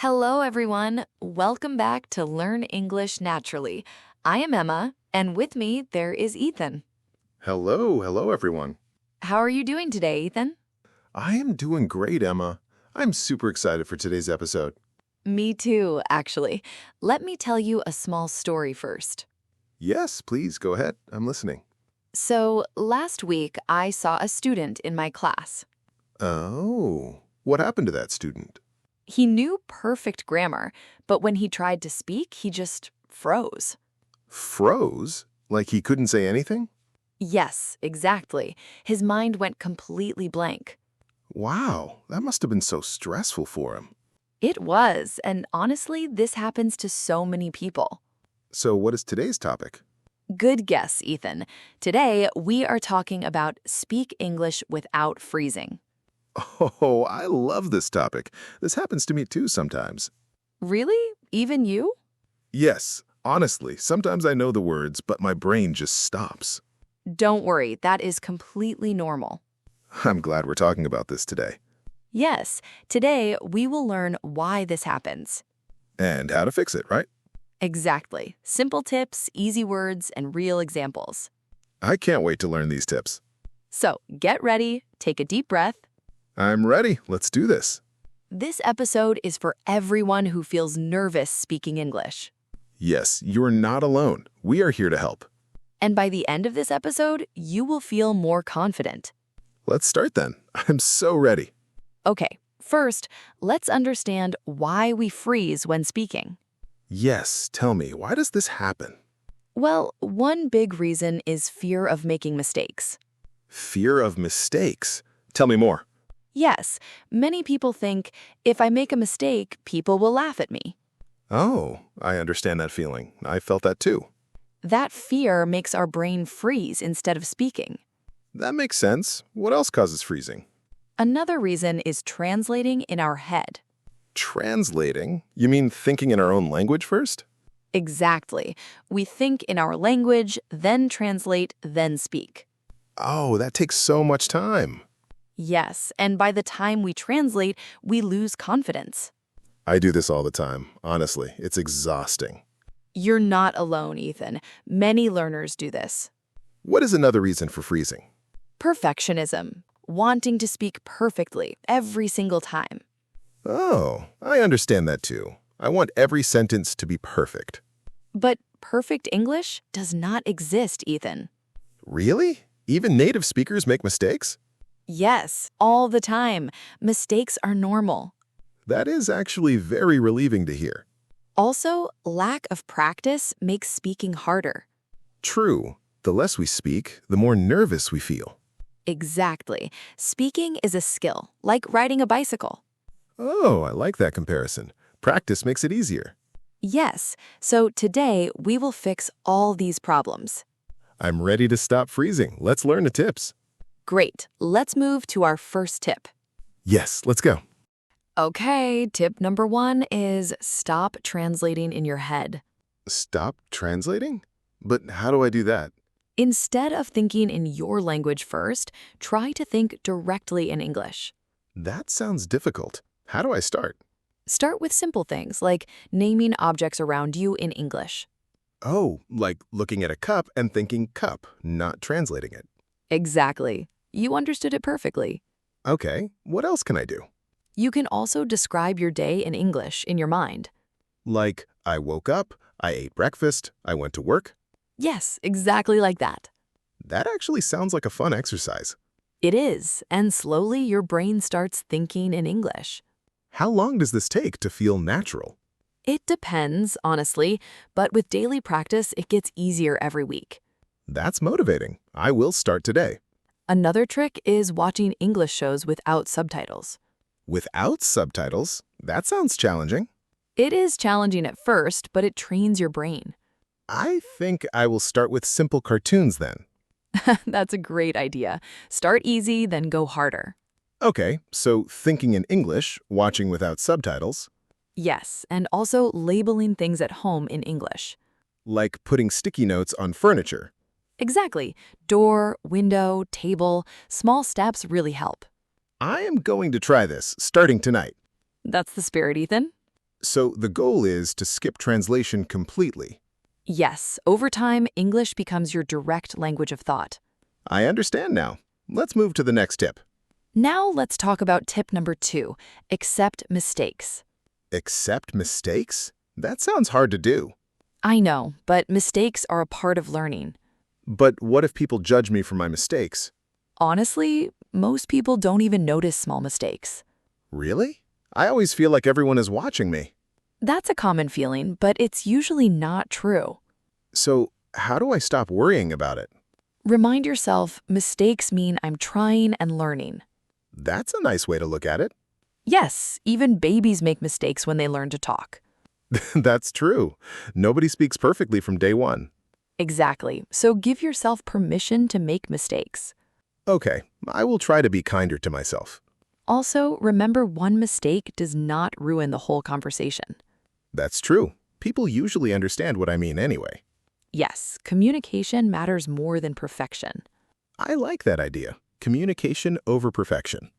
Hello, everyone. Welcome back to Learn English Naturally. I am Emma, and with me there is Ethan. Hello, everyone. How are you doing today, Ethan? I am doing great, Emma. I'm super excited for today's episode. Me too, actually. Let me tell you a small story first. Yes, please, go ahead. I'm listening. So, last week I saw a student in my class. Oh, what happened to that student? He knew perfect grammar, but when he tried to speak, he just froze. Froze? Like he couldn't say anything? Yes, exactly. His mind went completely blank. Wow, that must have been so stressful for him. It was, and honestly, this happens to so many people. So what is today's topic? Good guess, Ethan. Today, we are talking about speak English without freezing. Oh, I love this topic. This happens to me too sometimes. Really? Even you? Yes, honestly, sometimes I know the words, but my brain just stops. Don't worry, that is completely normal. I'm glad we're talking about this today. Yes, today we will learn why this happens. And how to fix it, right? Exactly. Simple tips, easy words, and real examples. I can't wait to learn these tips. So get ready, take a deep breath. I'm ready. Let's do this. This episode is for everyone who feels nervous speaking English. Yes, you're not alone. We are here to help. And by the end of this episode, you will feel more confident. Let's start then. I'm so ready. Okay, first, let's understand why we freeze when speaking. Yes, tell me, why does this happen? Well, one big reason is fear of making mistakes. Fear of mistakes. Tell me more. Yes, many people think, if I make a mistake, people will laugh at me. Oh, I understand that feeling. I felt that too. That fear makes our brain freeze instead of speaking. That makes sense. What else causes freezing? Another reason is translating in our head. Translating? You mean thinking in our own language first? Exactly. We think in our language, then translate, then speak. Oh, that takes so much time. Yes, and by the time we translate, we lose confidence. I do this all the time. Honestly, it's exhausting. You're not alone, Ethan. Many learners do this. What is another reason for freezing? Perfectionism, wanting to speak perfectly every single time. Oh, I understand that too. I want every sentence to be perfect. But perfect English does not exist, Ethan. Really? Even native speakers make mistakes? Yes, all the time. Mistakes are normal. That is actually very relieving to hear. Also, lack of practice makes speaking harder. True. The less we speak, the more nervous we feel. Exactly. Speaking is a skill, like riding a bicycle. Oh, I like that comparison. Practice makes it easier. Yes, so today we will fix all these problems. I'm ready to stop freezing. Let's learn the tips. Great, let's move to our first tip. Yes, let's go. Okay, tip number 1 is stop translating in your head. Stop translating? But how do I do that? Instead of thinking in your language first, try to think directly in English. That sounds difficult. How do I start? Start with simple things like naming objects around you in English. Oh, like looking at a cup and thinking cup, not translating it. Exactly. You understood it perfectly. Okay, what else can I do? You can also describe your day in English in your mind. Like, I woke up, I ate breakfast, I went to work. Yes, exactly like that. That actually sounds like a fun exercise. It is, and slowly your brain starts thinking in English. How long does this take to feel natural? It depends, honestly, but with daily practice, it gets easier every week. That's motivating. I will start today. Another trick is watching English shows without subtitles. Without subtitles? That sounds challenging. It is challenging at first, but it trains your brain. I think I will start with simple cartoons then. That's a great idea. Start easy, then go harder. Okay, so thinking in English, watching without subtitles, Yes, and also labeling things at home in English. like putting sticky notes on furniture. Exactly. Door, window, table, small steps really help. I am going to try this starting tonight. That's the spirit, Ethan. So the goal is to skip translation completely. Yes, over time, English becomes your direct language of thought. I understand now. Let's move to the next tip. Now let's talk about tip number 2, accept mistakes. Accept mistakes? That sounds hard to do. I know, but mistakes are a part of learning. But what if people judge me for my mistakes? Honestly, most people don't even notice small mistakes. Really? I always feel like everyone is watching me. That's a common feeling, but it's usually not true. So how do I stop worrying about it? Remind yourself, mistakes mean I'm trying and learning. That's a nice way to look at it. Yes, even babies make mistakes when they learn to talk. That's true. Nobody speaks perfectly from day one. Exactly, so give yourself permission to make mistakes. Okay, I will try to be kinder to myself. Also, remember one mistake does not ruin the whole conversation. That's true. People usually understand what I mean anyway. Yes, communication matters more than perfection. I like that idea. Communication over perfection.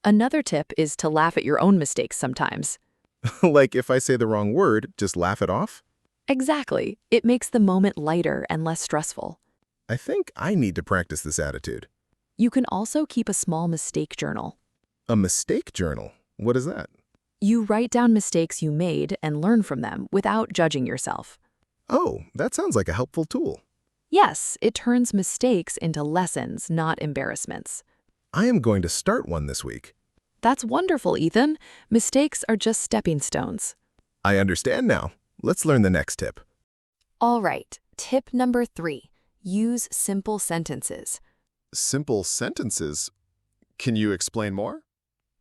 Another tip is to laugh at your own mistakes sometimes. Like if I say the wrong word, just laugh it off? Exactly. It makes the moment lighter and less stressful. I think I need to practice this attitude. You can also keep a small mistake journal. A mistake journal? What is that? You write down mistakes you made and learn from them without judging yourself. Oh, that sounds like a helpful tool. Yes, it turns mistakes into lessons, not embarrassments. I am going to start one this week. That's wonderful, Ethan. Mistakes are just stepping stones. I understand now. Let's learn the next tip. All right, tip number 3. Use simple sentences. Simple sentences? Can you explain more?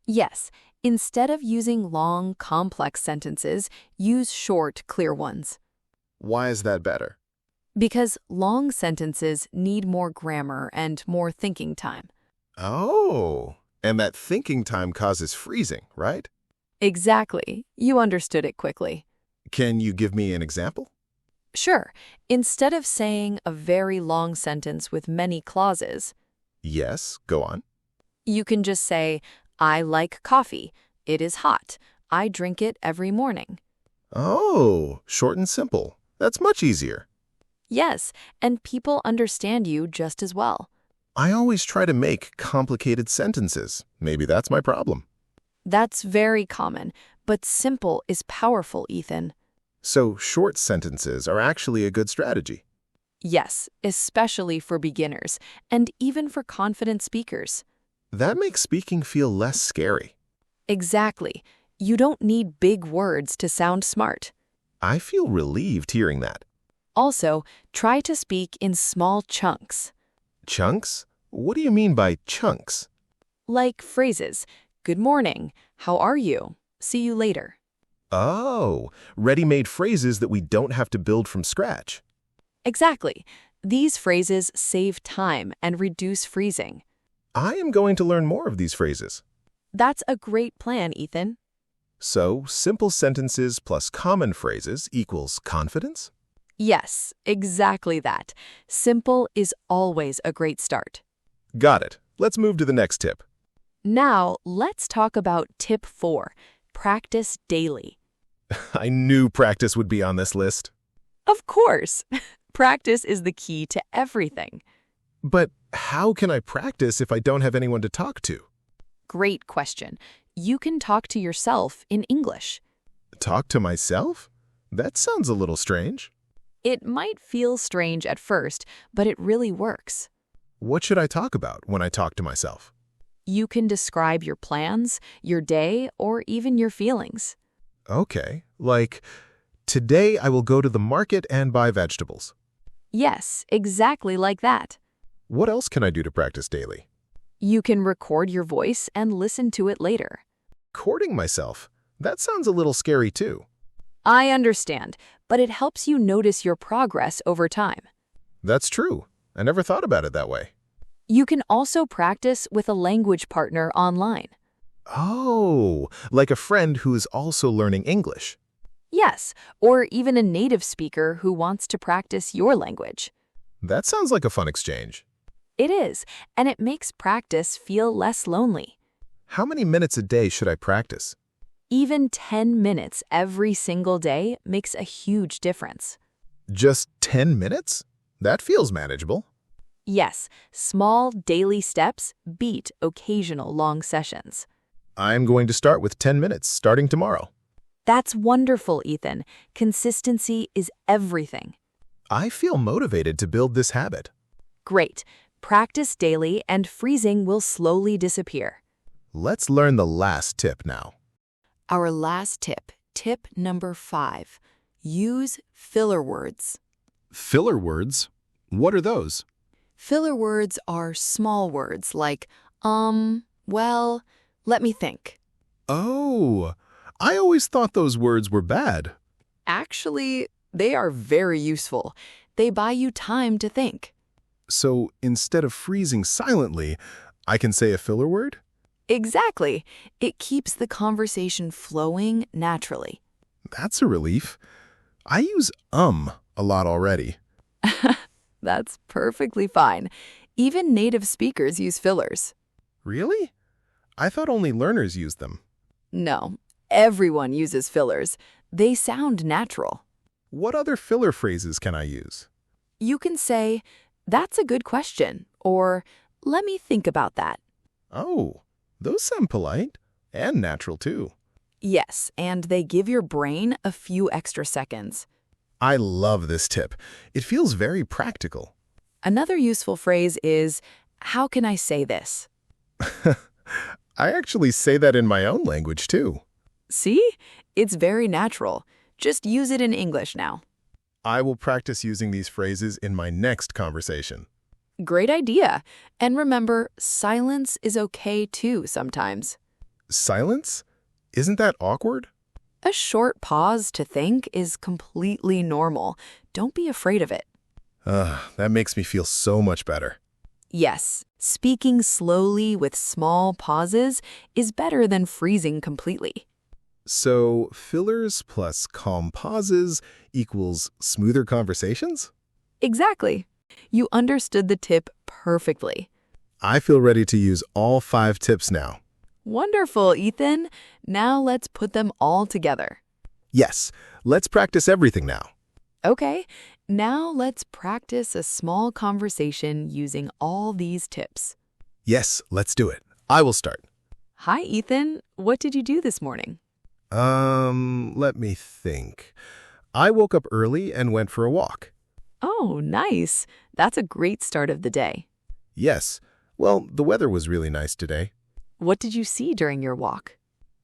Yes, instead of using long, complex sentences, use short, clear ones. Why is that better? Because long sentences need more grammar and more thinking time. Oh, and that thinking time causes freezing, right? Exactly. You understood it quickly. Can you give me an example? Sure. Instead of saying a very long sentence with many clauses, Yes, go on. you can just say, I like coffee. It is hot. I drink it every morning. Oh, short and simple. That's much easier. Yes, and people understand you just as well. I always try to make complicated sentences. Maybe that's my problem. That's very common, but simple is powerful, Ethan. So short sentences are actually a good strategy. Yes, especially for beginners, and even for confident speakers. That makes speaking feel less scary. Exactly. You don't need big words to sound smart. I feel relieved hearing that. Also, try to speak in small chunks, Chunks? What do you mean by chunks? like phrases, good morning, how are you, see you later. Oh, ready-made phrases that we don't have to build from scratch. Exactly. These phrases save time and reduce freezing. I am going to learn more of these phrases. That's a great plan, Ethan. So, simple sentences plus common phrases equals confidence? Yes, exactly that. Simple is always a great start. Got it. Let's move to the next tip. Now, let's talk about tip 4, practice daily. I knew practice would be on this list. Of course, practice is the key to everything. But how can I practice if I don't have anyone to talk to? Great question. You can talk to yourself in English. Talk to myself? That sounds a little strange. It might feel strange at first, but it really works. What should I talk about when I talk to myself? You can describe your plans, your day, or even your feelings. Okay, like, today I will go to the market and buy vegetables. Yes, exactly like that. What else can I do to practice daily? You can record your voice and listen to it later. Courting myself? That sounds a little scary too. I understand, but it helps you notice your progress over time. That's true. I never thought about it that way. You can also practice with a language partner online. Oh, like a friend who's also learning English. Yes, or even a native speaker who wants to practice your language. That sounds like a fun exchange. It is, and it makes practice feel less lonely. How many minutes a day should I practice? Even 10 minutes every single day makes a huge difference. Just 10 minutes? That feels manageable. Yes, small daily steps beat occasional long sessions. I'm going to start with 10 minutes, starting tomorrow. That's wonderful, Ethan. Consistency is everything. I feel motivated to build this habit. Great. Practice daily and freezing will slowly disappear. Let's learn the last tip now. Our last tip, tip number 5. Use filler words. Filler words? What are those? Filler words are small words like, well, let me think. Oh, I always thought those words were bad. Actually, they are very useful. They buy you time to think. So instead of freezing silently, I can say a filler word? Exactly. It keeps the conversation flowing naturally. That's a relief. I use a lot already. That's perfectly fine. Even native speakers use fillers. Really? I thought only learners used them. No, everyone uses fillers. They sound natural. What other filler phrases can I use? You can say, "That's a good question," or "Let me think about that." Oh, those sound polite and natural too. Yes, and they give your brain a few extra seconds. I love this tip. It feels very practical. Another useful phrase is, "How can I say this?" I actually say that in my own language too. See? It's very natural. Just use it in English now. I will practice using these phrases in my next conversation. Great idea. And remember, silence is okay too sometimes. Silence? Isn't that awkward? A short pause to think is completely normal. Don't be afraid of it. That makes me feel so much better. Yes, speaking slowly with small pauses is better than freezing completely. So, fillers plus calm pauses equals smoother conversations? Exactly. You understood the tip perfectly. I feel ready to use all 5 tips now. Wonderful, Ethan. Now let's put them all together. Yes, let's practice everything now. Okay, now let's practice a small conversation using all these tips. Yes, let's do it. I will start. Hi, Ethan. What did you do this morning? Let me think. I woke up early and went for a walk. Oh, nice. That's a great start of the day. Yes, well, the weather was really nice today. What did you see during your walk?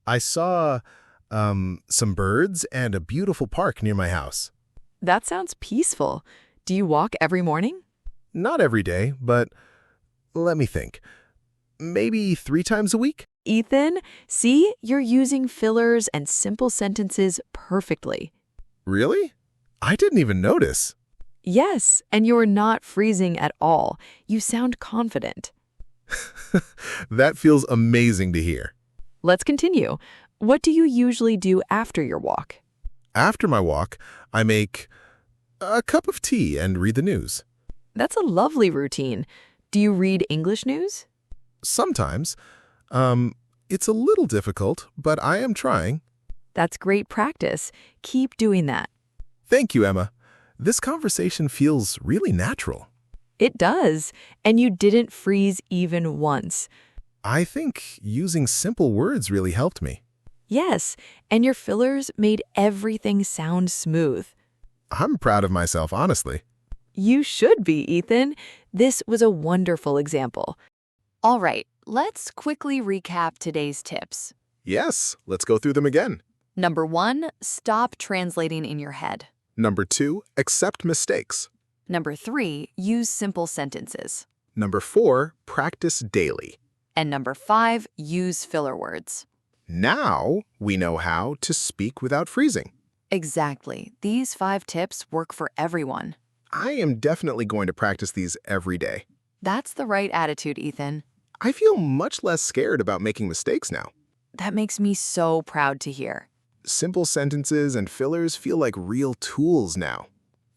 I saw, some birds and a beautiful park near my house. That sounds peaceful. Do you walk every morning? Not every day, but let me think. Maybe 3 times a week? Ethan, see, you're using fillers and simple sentences perfectly. Really? I didn't even notice. Yes, and you're not freezing at all. You sound confident. That feels amazing to hear. Let's continue. What do you usually do after your walk? After my walk, I make a cup of tea and read the news. That's a lovely routine. Do you read English news? Sometimes. It's a little difficult, but I am trying. That's great practice. Keep doing that. Thank you, Emma. This conversation feels really natural. It does, and you didn't freeze even once. I think using simple words really helped me. Yes, and your fillers made everything sound smooth. I'm proud of myself, honestly. You should be, Ethan. This was a wonderful example. All right, let's quickly recap today's tips. Yes, let's go through them again. Number 1, stop translating in your head. Number 2, accept mistakes. Number 3, use simple sentences. Number 4, practice daily. And number 5, use filler words. Now we know how to speak without freezing. Exactly. These 5 tips work for everyone. I am definitely going to practice these every day. That's the right attitude, Ethan. I feel much less scared about making mistakes now. That makes me so proud to hear. Simple sentences and fillers feel like real tools now.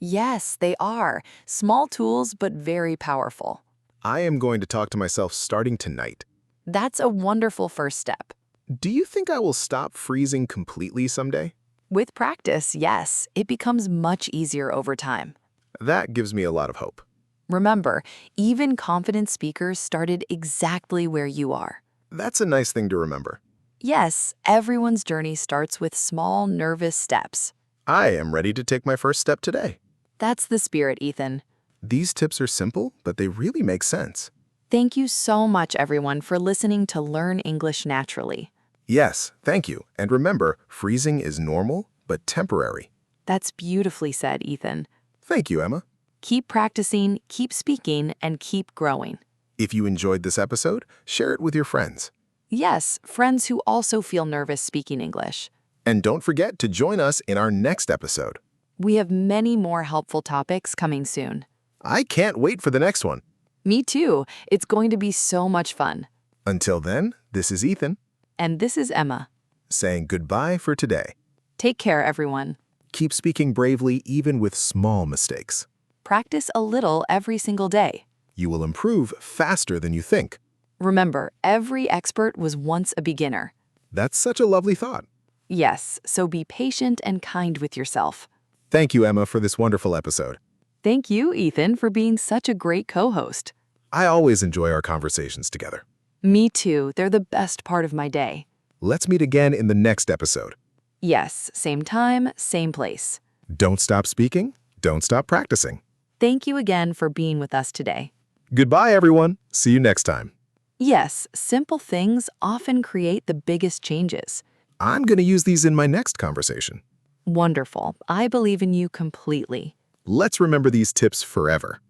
Yes, they are. Small tools, but very powerful. I am going to talk to myself starting tonight. That's a wonderful first step. Do you think I will stop freezing completely someday? With practice, yes, it becomes much easier over time. That gives me a lot of hope. Remember, even confident speakers started exactly where you are. That's a nice thing to remember. Yes, everyone's journey starts with small, nervous steps. I am ready to take my first step today. That's the spirit, Ethan. These tips are simple, but they really make sense. Thank you so much, everyone, for listening to Learn English Naturally. Yes, thank you. And remember, freezing is normal, but temporary. That's beautifully said, Ethan. Thank you, Emma. Keep practicing, keep speaking, and keep growing. If you enjoyed this episode, share it with your friends. Yes, friends who also feel nervous speaking English. And don't forget to join us in our next episode. We have many more helpful topics coming soon. I can't wait for the next one. Me too. It's going to be so much fun. Until then, this is Ethan, And this is Emma. saying goodbye for today. Take care, everyone. Keep speaking bravely even with small mistakes. Practice a little every single day. You will improve faster than you think. Remember, every expert was once a beginner. That's such a lovely thought. Yes, so be patient and kind with yourself. Thank you, Emma, for this wonderful episode. Thank you, Ethan, for being such a great co-host. I always enjoy our conversations together. Me too. They're the best part of my day. Let's meet again in the next episode. Yes, same time, same place. Don't stop speaking. Don't stop practicing. Thank you again for being with us today. Goodbye, everyone. See you next time. Yes, simple things often create the biggest changes. I'm going to use these in my next conversation. Wonderful. I believe in you completely. Let's remember these tips forever.